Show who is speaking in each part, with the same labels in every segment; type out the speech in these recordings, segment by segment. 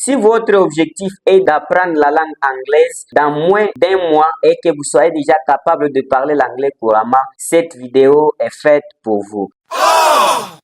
Speaker 1: Si votre objectif est d'apprendre la langue anglaise dans moins d'un mois et que vous soyez déjà capable de parler l'anglais couramment, cette vidéo est faite pour vous.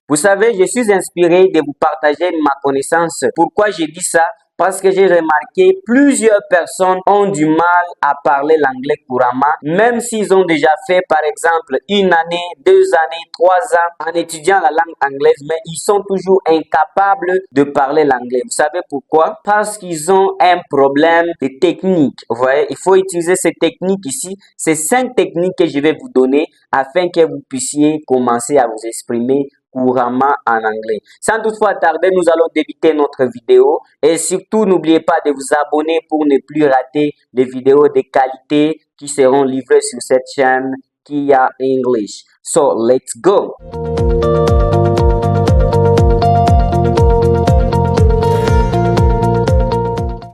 Speaker 1: Vous savez, je suis inspiré de vous partager ma connaissance. Pourquoi j'ai dit ça? Parce que j'ai remarqué plusieurs personnes ont du mal à parler l'anglais couramment, même s'ils ont déjà fait par exemple 1 année, 2 années, 3 ans en étudiant la langue anglaise, mais ils sont toujours incapables de parler l'anglais. Vous savez pourquoi? Parce qu'ils ont un problème de technique. Vous voyez, il faut utiliser ces techniques ici. C'est 5 techniques que je vais vous donner afin que vous puissiez commencer à vous exprimer couramment en anglais. Sans toutefois tarder, nous allons débuter notre vidéo et surtout n'oubliez pas de vous abonner pour ne plus rater les vidéos de qualité qui seront livrées sur cette chaîne Kia English. So, let's go!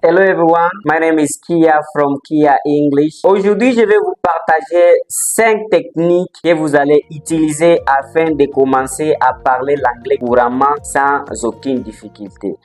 Speaker 1: Hello everyone, my name is Kia from Kia English. Aujourd'hui, je vais vous partager 5 techniques que vous allez utiliser afin de commencer à parler l'anglais couramment sans aucune difficulté.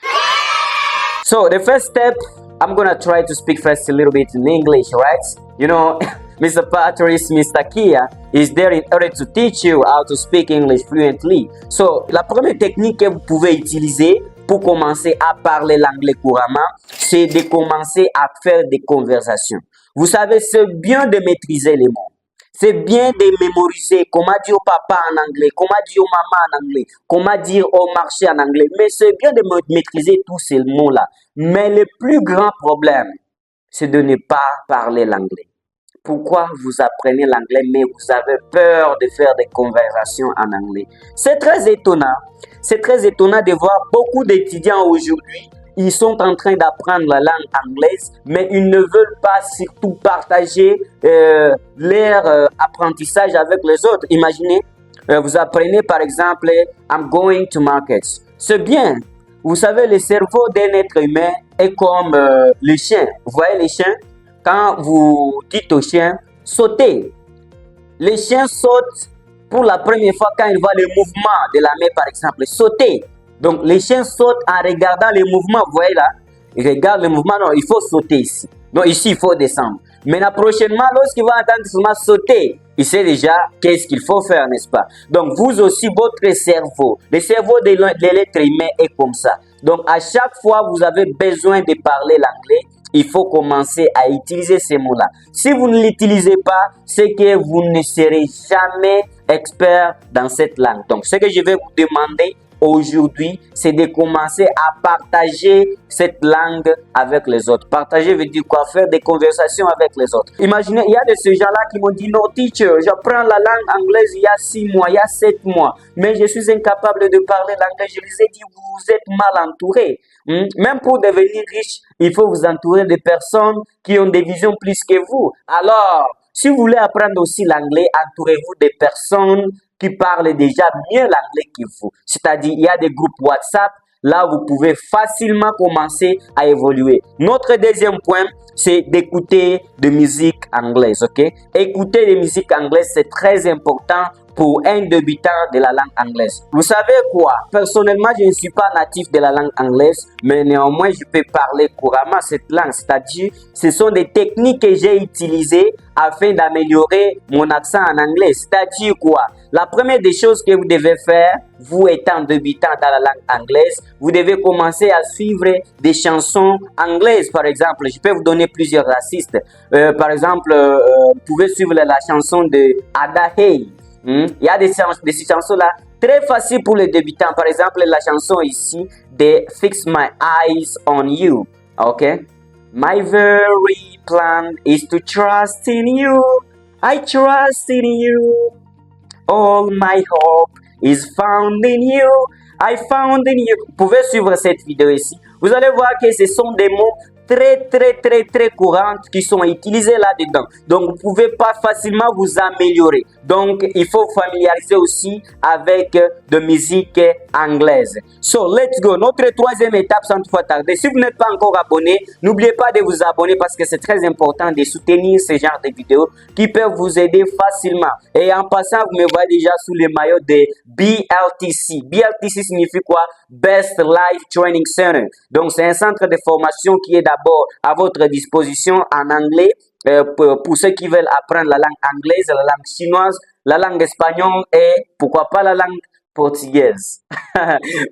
Speaker 1: So, the first step, I'm gonna try to speak first a little bit in English, right? You know, Mr. Patrice, Mr. Kia is there in order to teach you how to speak English fluently. So, la première technique que vous pouvez utiliser pour commencer à parler l'anglais couramment, c'est de commencer à faire des conversations. Vous savez, c'est bien de maîtriser les mots. C'est bien de mémoriser comment dire au papa en anglais, comment dire aux mamans en anglais, comment dire au marché en anglais. Mais c'est bien de maîtriser tous ces mots-là. Mais le plus grand problème, c'est de ne pas parler l'anglais. Pourquoi vous apprenez l'anglais mais vous avez peur de faire des conversations en anglais? C'est très étonnant. C'est très étonnant de voir beaucoup d'étudiants aujourd'hui. Ils sont en train d'apprendre la langue anglaise, mais ils ne veulent pas surtout partager leur apprentissage avec les autres. Imaginez, vous apprenez par exemple « I'm going to market ». C'est bien. Vous savez, le cerveau d'un être humain est comme le chien. Vous voyez les chiens? Quand vous dites au chien « sautez », le chien saute pour la première fois quand il voit le mouvement de la main, par exemple, sauter. Donc, les chiens sautent en regardant les mouvements. Vous voyez là, ils regardent le mouvement. Non, il faut sauter ici. Donc, ici, il faut descendre. Maintenant, prochainement, lorsqu'il va entendre seulement sauter, il sait déjà qu'est-ce qu'il faut faire, n'est-ce pas? Donc, vous aussi, votre cerveau, le cerveau de l'être humain est comme ça. Donc, à chaque fois, vous avez besoin de parler l'anglais. Il faut commencer à utiliser ces mots-là. Si vous ne l'utilisez pas, c'est que vous ne serez jamais expert dans cette langue. Donc, ce que je vais vous demander aujourd'hui, c'est de commencer à partager cette langue avec les autres. Partager veut dire quoi? Faire des conversations avec les autres. Imaginez, il y a de ces gens-là qui m'ont dit « Non, teacher, j'apprends la langue anglaise il y a 6 mois, il y a 7 mois, mais je suis incapable de parler l'anglais. » Je les ai dit « Vous êtes mal entourés. Même pour devenir riche, il faut vous entourer de personnes qui ont des visions plus que vous. Alors, si vous voulez apprendre aussi l'anglais, entourez-vous de personnes qui parlent déjà mieux l'anglais que vous. C'est-à-dire, il y a des groupes WhatsApp, là vous pouvez facilement commencer à évoluer. Notre deuxième point, c'est d'écouter de musique anglaise, ok? Écouter de musique anglaise, c'est très important pour un débutant de la langue anglaise. Vous savez quoi? Personnellement, je ne suis pas natif de la langue anglaise, mais néanmoins, je peux parler couramment cette langue. C'est-à-dire, ce sont des techniques que j'ai utilisées afin d'améliorer mon accent en anglais. C'est-à-dire quoi? La première des choses que vous devez faire, vous étant débutant dans la langue anglaise, vous devez commencer à suivre des chansons anglaises. Par exemple, je peux vous donner plusieurs artistes. Par exemple, vous pouvez suivre la chanson de Ada Hey. Il y a des chansons-là très faciles pour les débutants. Par exemple, la chanson ici de Fix My Eyes on You. Ok? My very plan is to trust in you. I trust in you. All my hope is found in you. I found in you. Vous pouvez suivre cette vidéo ici. Vous allez voir que ce sont des mots très courantes qui sont utilisées là-dedans. Donc, vous ne pouvez pas facilement vous améliorer. Donc, il faut familiariser aussi avec de musique anglaise. So, let's go. Notre troisième étape, sans trop tarder. Si vous n'êtes pas encore abonné, n'oubliez pas de vous abonner parce que c'est très important de soutenir ce genre de vidéos qui peuvent vous aider facilement. Et en passant, vous me voyez déjà sous le maillot de BLTC. BLTC signifie quoi? Best Life Training Center. Donc, c'est un centre de formation qui est d'abord à votre disposition en anglais pour ceux qui veulent apprendre la langue anglaise, la langue chinoise, la langue espagnole et pourquoi pas la langue portugaise.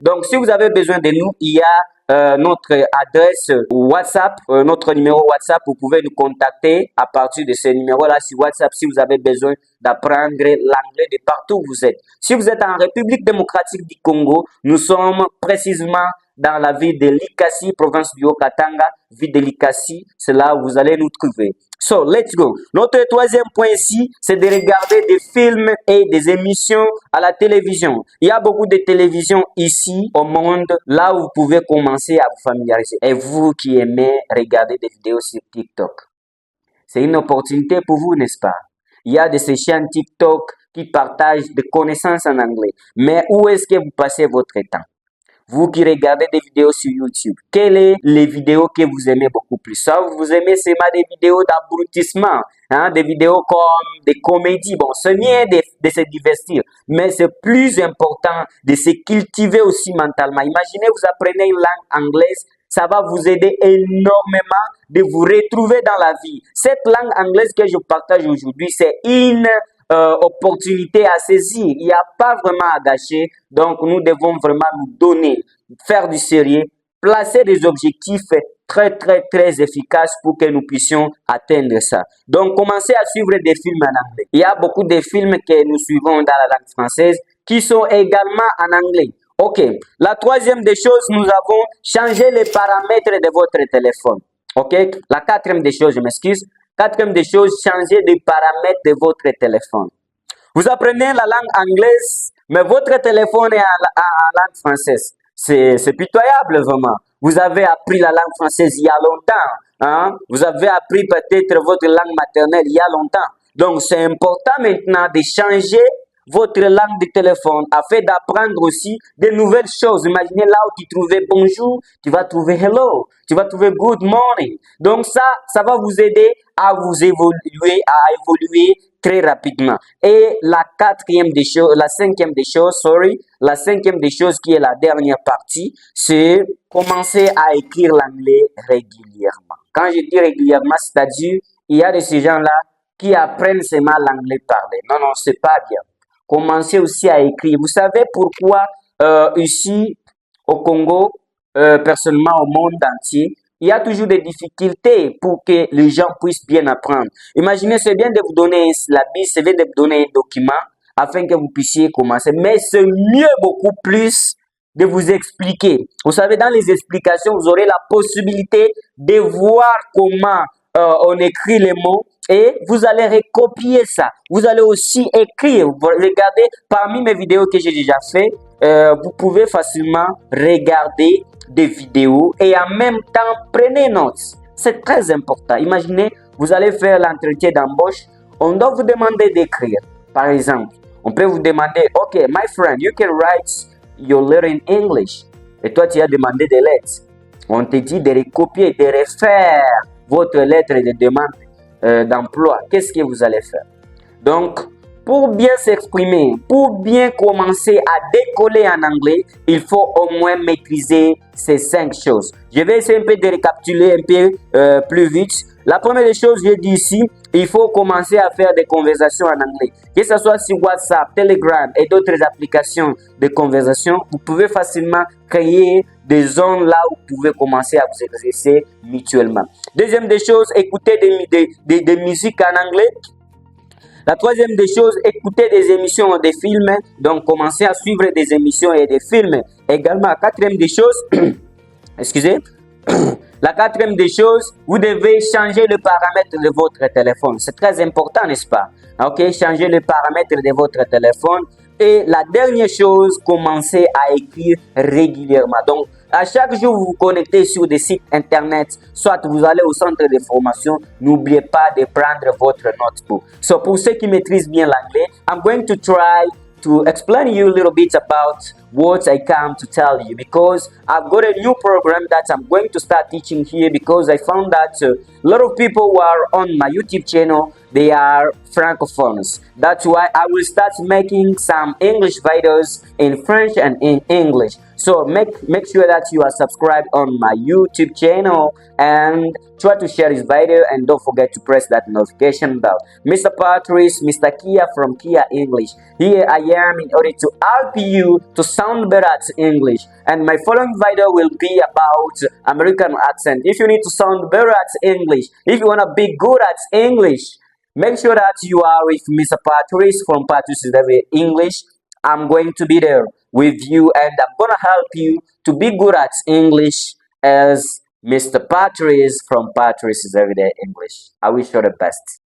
Speaker 1: Donc, si vous avez besoin de nous, il y a notre adresse WhatsApp, notre numéro WhatsApp. Vous pouvez nous contacter à partir de ce numéro-là sur WhatsApp si vous avez besoin d'apprendre l'anglais de partout où vous êtes. Si vous êtes en République démocratique du Congo, nous sommes précisément dans la ville de Likasi, province du Haut-Katanga, ville de Likasi, c'est là où vous allez nous trouver. So, let's go. Notre troisième point ici, c'est de regarder des films et des émissions à la télévision. Il y a beaucoup de télévisions ici au monde, là où vous pouvez commencer à vous familiariser. Et vous qui aimez regarder des vidéos sur TikTok, c'est une opportunité pour vous, n'est-ce pas? Il y a de ces chaînes TikTok qui partagent des connaissances en anglais. Mais où est-ce que vous passez votre temps? Vous qui regardez des vidéos sur YouTube, quelles sont les vidéos que vous aimez beaucoup plus? Ça, vous aimez seulement des vidéos d'abrutissement, hein, des vidéos comme des comédies. Bon, c'est bien de se divertir, mais c'est plus important de se cultiver aussi mentalement. Imaginez, vous apprenez une langue anglaise, ça va vous aider énormément de vous retrouver dans la vie. Cette langue anglaise que je partage aujourd'hui, c'est une opportunité à saisir. Il n'y a pas vraiment à gâcher. Donc, nous devons vraiment nous donner, faire du sérieux, placer des objectifs très efficaces pour que nous puissions atteindre ça. Donc, commencez à suivre des films en anglais. Il y a beaucoup de films que nous suivons dans la langue française qui sont également en anglais. Ok. La troisième des choses, nous avons changé les paramètres de votre téléphone. Ok. La quatrième des choses, je m'excuse. Quatrième des choses, changez les paramètres de votre téléphone. Vous apprenez la langue anglaise, mais votre téléphone est en langue française. C'est pitoyable, vraiment. Vous avez appris la langue française il y a longtemps. Hein? Vous avez appris peut-être votre langue maternelle il y a longtemps. Donc, c'est important maintenant de changer votre langue de téléphone afin d'apprendre aussi de nouvelles choses. Imaginez là où tu trouvais bonjour, tu vas trouver hello, tu vas trouver good morning. Donc ça va vous aider à vous évoluer, très rapidement. Et la cinquième des choses qui est la dernière partie, c'est commencer à écrire l'anglais régulièrement. Quand je dis régulièrement, c'est-à-dire, il y a de ces gens-là qui apprennent seulement l'anglais parlé. Non, c'est pas bien. Commencez aussi à écrire. Vous savez pourquoi ici au Congo, personnellement au monde entier, il y a toujours des difficultés pour que les gens puissent bien apprendre. Imaginez, c'est bien de vous donner un syllabus, c'est bien de vous donner un document afin que vous puissiez commencer. Mais c'est mieux beaucoup plus de vous expliquer. Vous savez, dans les explications, vous aurez la possibilité de voir comment on écrit les mots et vous allez recopier ça. Vous allez aussi écrire. Regardez, parmi mes vidéos que j'ai déjà fait, vous pouvez facilement regarder des vidéos et en même temps prenez notes. C'est très important. Imaginez, vous allez faire l'entretien d'embauche. On doit vous demander d'écrire. Par exemple, on peut vous demander, OK, my friend, you can write your letter in English. Et toi, tu as demandé des lettres. On te dit de recopier, de refaire votre lettre de demande d'emploi. Qu'est-ce que vous allez faire? Donc, pour bien s'exprimer, pour bien commencer à décoller en anglais, il faut au moins maîtriser ces 5 choses. Je vais essayer un peu de récapituler un peu plus vite. La première des choses, j'ai dit ici, il faut commencer à faire des conversations en anglais. Que ce soit sur WhatsApp, Telegram et d'autres applications de conversation, vous pouvez facilement créer des zones là où vous pouvez commencer à vous exercer mutuellement. Deuxième des choses, écoutez des musiques en anglais. La troisième des choses, écoutez des émissions, des films. Donc, commencez à suivre des émissions et des films. Également, quatrième des choses, excusez, la quatrième des choses, vous devez changer le paramètre de votre téléphone. C'est très important, n'est-ce pas? Ok, changez le paramètre de votre téléphone. Et la dernière chose, commencez à écrire régulièrement. Donc, À chaque jour, vous vous connectez sur des sites internet, soit vous allez au centre de formation, n'oubliez pas de prendre votre notebook. So pour ceux qui maîtrisent bien l'anglais, I'm going to try to explain you a little bit about what I come to tell you, because I've got a new program that I'm going to start teaching here, because I found that a lot of people who are on my YouTube channel, they are francophones. That's why I will start making some English videos in French and in English. So make sure that you are subscribed on my YouTube channel and try to share this video, and don't forget to press that notification bell. Mr. Patrice, Mr. Kia from Kia English. Here I am in order to help you to sound better at English. And my following video will be about American accent. If you need to sound better at English, if you want to be good at English, make sure that you are with Mr. Patrice from Patrice English. I'm going to be there with you, and I'm gonna help you to be good at English as Mr. Patrice from Patrice's Everyday English. I wish you the best.